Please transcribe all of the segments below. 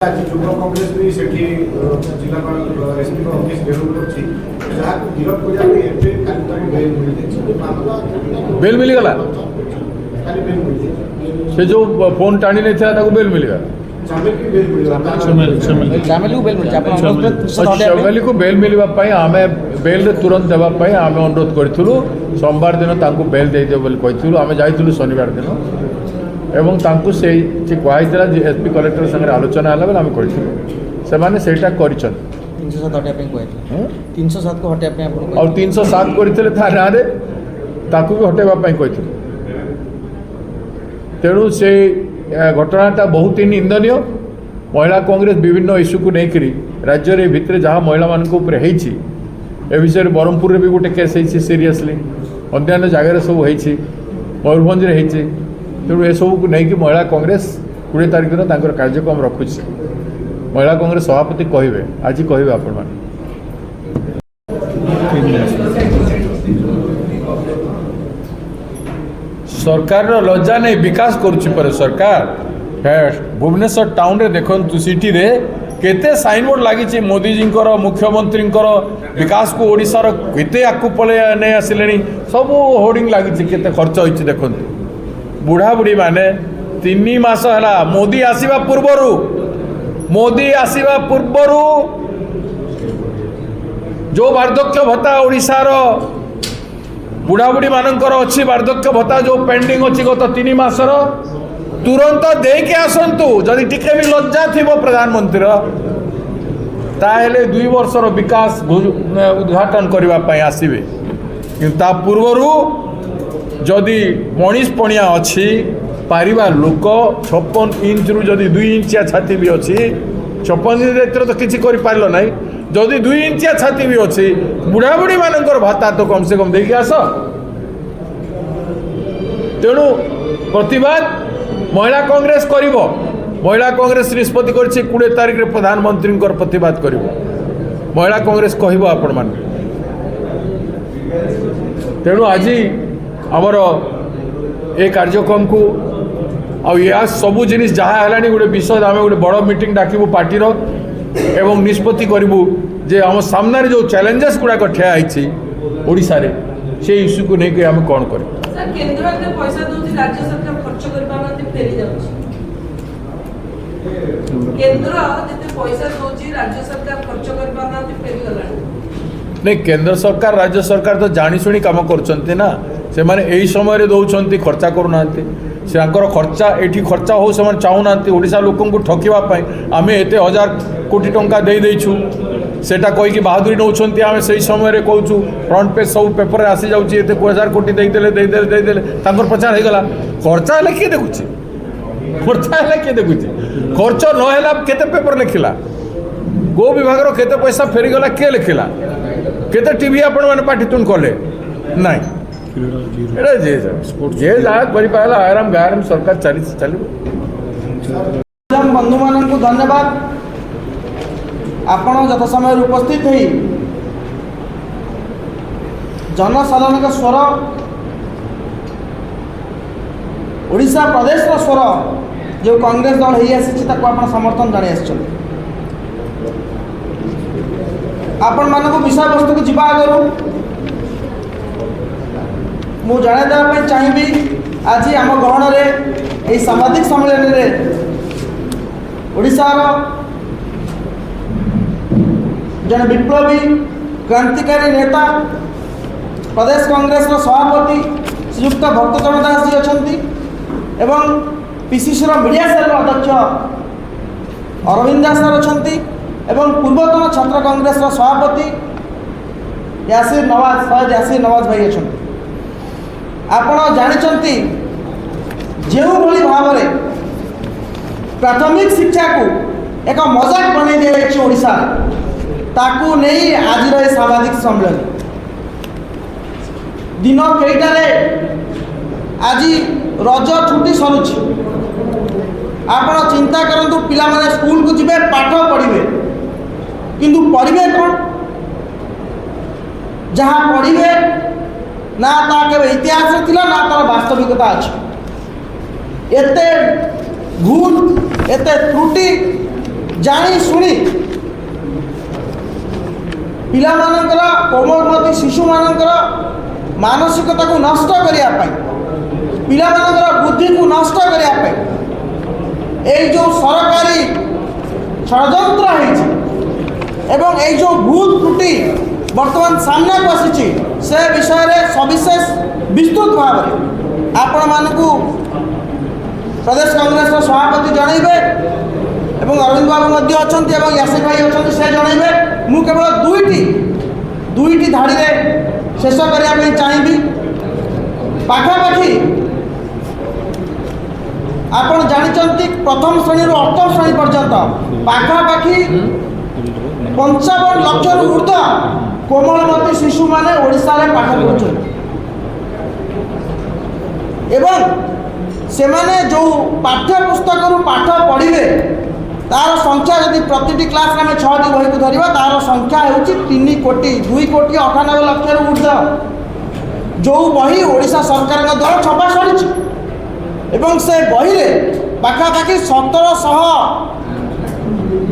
आज युवा कांग्रेस भी सेठी जिलापाल एसपी का ऑफिस घेराव करछि जहाँ गिरफ करिया पे एबे काली तक बेल मिल जाछि मामला बेल मिल गला काली बेल मिल जाछि से जो फोन टाणी नहीं था ताको बेल मिल गया चामेल की बेल मिल चामेल को बेल मिल चमेली को बेल मिलवा पाई आमे बेल रे तुरंत देवा पाई आमे अनुरोध करथिलु सोमवार दिन तांको बेल दे दे बोल कहिथिलु आमे जाइथिलु शनिवार दिन एवं तांको से कहला जे एसपी कलेक्टर संगे आलोचना हला बेल आमे कहिथिलु से माने सेटा करिछन 307 हटिया पे कहले 307 को हटिया पे आपन और 307 करथिले था ना रे ताकू भी हटेबा पाई कहिथिलु तेणु से घटनाटा बहुत ही निंदनीय महिला कांग्रेस विभिन्न इश्यू को लेकर राज्य रे भितर जहाँ महिला मान होती ए विषय ब्रह्मपुर में भी गोटे केस होती सीरीयसली अन्य जगह सब होती मयूरभंज होती तेणु एसबू को लेकिन महिला कांग्रेस 20 तारिख दिन कार्यक्रम रखुच्छे महिला कांग्रेस सभापति कहे आज कहे आपण मैंने सरकार लज्जा नहीं विकास करुच्ची सरकार भुवनेश्वर टाउन रे देखु सिटी रे केते साइन बोर्ड लगी मोदी जी मुख्यमंत्री विकास को ओडिशार केते आकु पले नहीं आसिले सब होर्डिंग लगी केते खर्च होती देखु बुढ़ा बुढ़ी माने 3 मास है मोदी आसवा पूर्वर जो वार्धक्य भत्ता ओडिशार बुढ़ा बुढ़ी मानकर अच्छी वार्धक्य भत्ता जो पेंडिंग अच्छी गत 3 मासर तुरंत देके आसतु जदि टिके भी लज्जा थी प्रधानमंत्री ताहेले 2 वर्षर विकास उद्घाटन करने आसवे कि पूर्वर जदि मनीष पणिया अच्छी पारिबा लोक 56 इंच रु जदि 2 इंचिया छाती भी अच्छी 56 इंच तो किसी कर पार ना जदि 2 इंचिया छाती भी अच्छी बुढ़ा बुढ़ी मानकर भाता तो कम से कम देखिए आस तेणु प्रतिवाद महिला कांग्रेस करिवो महिला कांग्रेस निष्पत्ति करछि 20 तारिख रे प्रधानमंत्री प्रतिवाद करिवो महिला कांग्रेस कहबो आपण मान तेणु आज आमर ए कार्यक्रम को आ सबू जिनिस जहाँ है गोटे विषय आम गोटे बड़ मीटिंग डाकबू पार्टी एवं निष्पत्ति करूँ जे आम सामने जो चैलेंजेस गुड़ाक ठिया ओडिशा रे से इश्यू को लेकिन आम कौन कर नहीं केंद्र सरकार राज्य सरकार तो जाशुणी कम कर से माने यही समय दौरान खर्चा करूना से खर्चा ये खर्चा हो से चाहूना ओडिशा लोक ठकवाई आम एत 1000 कोटी टंका दे देछु सेटा कहीकि बहादुरी नौ आम से समय कहूँ फ्रंट पेज सब पेपर आसी जाऊँगी 1000 कोटी देदेले प्रचार होगा खर्चा है किए देखुची खर्चा है किए देखुची खर्च नहला केते पेपर लिखिला गो विभाग केते पैसा फेरीगला किए लिखिला केते टीवी आपण मैंने पाठितुन कले नाई जे जहाँ कर आराम गाराम सरकार चलो बंधु मान को धन्यवाद आपण यथा समय उपस्थित ही जनसाधारण स्वर ओडिशा प्रदेश स्वर जो कांग्रेस दल हो आसी आप समर्थन जानी आस आपण मान विषय वस्तु को जीवा आगु मु जन चाहिए आज आम गहन में सामाजिक सम्मेलन में ओडिशार जन विप्लवी क्रांतिकारी नेता प्रदेश कांग्रेस सभापति श्रीयुक्त भक्तचरण दास जी अच्छा एवं पीसीसी मीडिया सेल अध्यक्ष अरविंद दास सर अच्छा पूर्वतन छात्र कांग्रेस सभापति यासिर नवाज सैयद यासिर नवाज भाई अच्छा आपण जानते जो भाव में प्राथमिक शिक्षा को एक मजाक बन दिशा ताकू नहीं आज सामाजिक सम्मेलन दिन कईटारे आज रज छुट्टी सरुची आप चिंता करूँ पिला माने स्कूल को जीवे पाठ पढ़े किंतु पढ़े कौन जहाँ पढ़े ना के इतिहास थिला ना तार वास्तविकता अच्छे एते भूल एते त्रुटि जानी शुणी पिलामानंकर कोमलमती शिशु मानकर मानसिकता को नष्ट करने पिलामानंकर बुद्धि को नष्ट करने ये जो सरकारी षड्यंत्र एवं ये जो भूल त्रुटि वर्तमान सामना को आसी से विषय में सविशेष विस्तृत भाव में आपण मानकु प्रदेश कांग्रेस सभापति जनइबे एवं अरविंद बाबू अच्छा यासिक भाई अच्छा से जनइबे मु केवल दुईटी धाड़ी में शेष करने चाहिए पाखापाखि आपण जानते प्रथम श्रेणी अष्टम श्रेणी पर्यंत पाखापाखि 55 लाख ऊर्ध कोमलमती शिशु माने ओडिशा रे पाठ पढ़ुछन एवं से माने जो पाठ्य पुस्तक पाठ पढ़े तार संख्या यदि प्रति क्लास में 6टी बही को धरिबा तार संख्या होची 3 कोटी 2 कोटी 98 लाख ऊर्ध जो बही ओडिशा सरकार द्वारा छपा सरी एवं से बही रे पाखापाखि 1700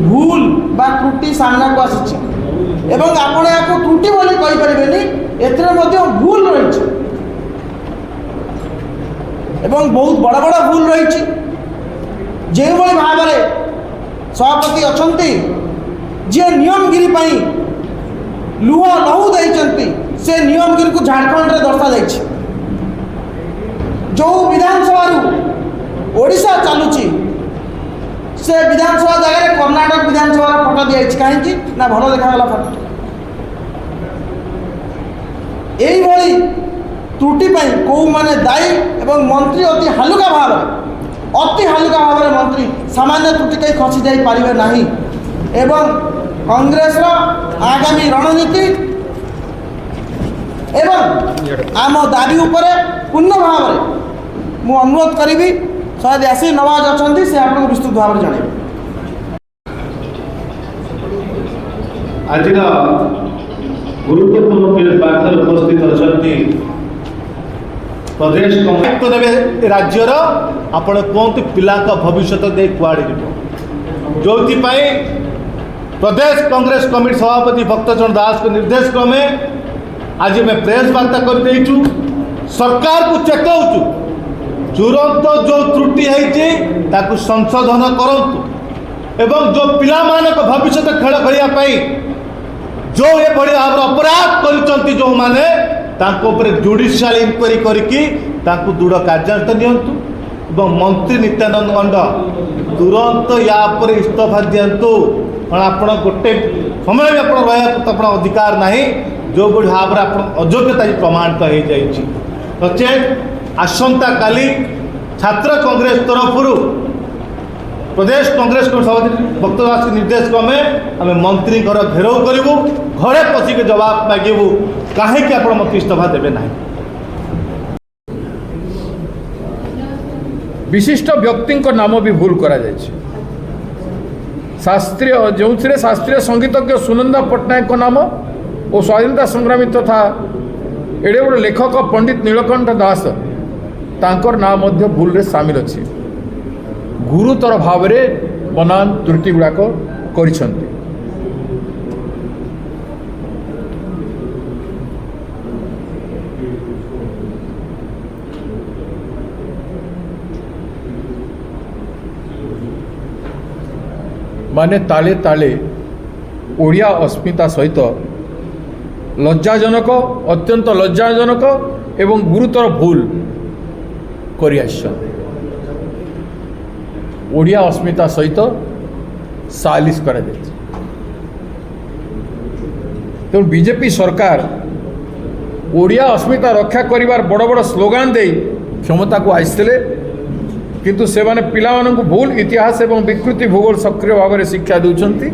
भूल बा त्रुटि सामना को आसी एवं आपण या त्रुटि बोली कहि परिबेनी एथरे मध्ये भूल रही एवं बहुत बड़ा बड़ा भूल रही जो भाव में सभापति अच्छा जी नियमगिरी लुह लहू देती से नियमगिरी को झारखंड में दर्शा जा जो विधानसभा ओडिशा चलुची से विधानसभा जगह कर्णाटक विधानसभा फोटो दी कहीं ना भल देखागला फोटो यही त्रुटि कौ माने दायी एवं मंत्री अति हालुका भाव में मंत्री सामान्य त्रुटि कहीं खसी जाई पारिबे नाही एवं कांग्रेस आगामी रणनीति एवं आम दाबी उपर पूर्ण भाव में मु अनुरोध करी सैयद यासीर नवाज अच्छा से आपको विस्तृत भाव में जन आज गुरुत्वपूर्ण पाखर उपस्थित अच्छा प्रदेश दायित्व देवे राज्यर आपण कहते पिला भविष्य दे कुआड़े जो प्रदेश कांग्रेस कमिटी सभापति भक्तचरण दास के निर्देश क्रमे आज मैं प्रेस वार्ता कर सरकार को चेताऊँ तुरंत जो त्रुटि है संशोधन करंतु एवं जो पिला मानक भविष्य खेल खेलने जो ये भाव अपराध कर जो माने जुडिशियल इनक्वारी करके दृढ़ कार्यानुष्ठान नियंतु मंत्री नित्यानंद गंड तुरंत या इस्तीफा दिंतु कारण आप गोटे समय भी आप अधिकार ना जो भाव में अयोग्यता प्रमाणित हो जाए नचेत आसंता काली छात्र कांग्रेस तरफ प्रदेश कांग्रेस सभापति भक्तचरण दास के निर्देश क्रमे आम मंत्री घेराव करूँ घरे पशिक जवाब मागू कहीं आप मत इस्तीफा देवे ना विशिष्ट व्यक्ति नाम भी भूल करा शास्त्रीय जो शास्त्रीय संगीतज्ञ सुनंदा पट्टनायक नाम और स्वाधीनता संग्रामी तथा एडे बड़े लेखक पंडित नीलकंठ दास तांकर नाम भूल रे सामिल अच्छी गुरुतर भाव में बनान त्रुटि गुड़ाक कर माने ताले ताले ओडिया अस्मिता सहित लज्जाजनक अत्यंत लज्जाजनक एवं गुरुतर भूल कर ओडिया अस्मिता सहित सालिश कर तेणु बीजेपी सरकार ओडिया अस्मिता रक्षा करिवार बड़ बड़ स्लोगान दे क्षमता को आसते किंतु से माने पिला मानकु भूल इतिहास एवं विकृति भूगोल सक्रिय भाव में शिक्षा देउछंती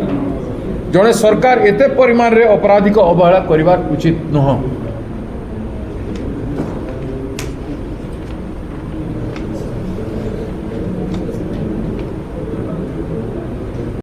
जड़े सरकार एते परिमाण रे अपराधिक अवहेला करिवार उचित नुह।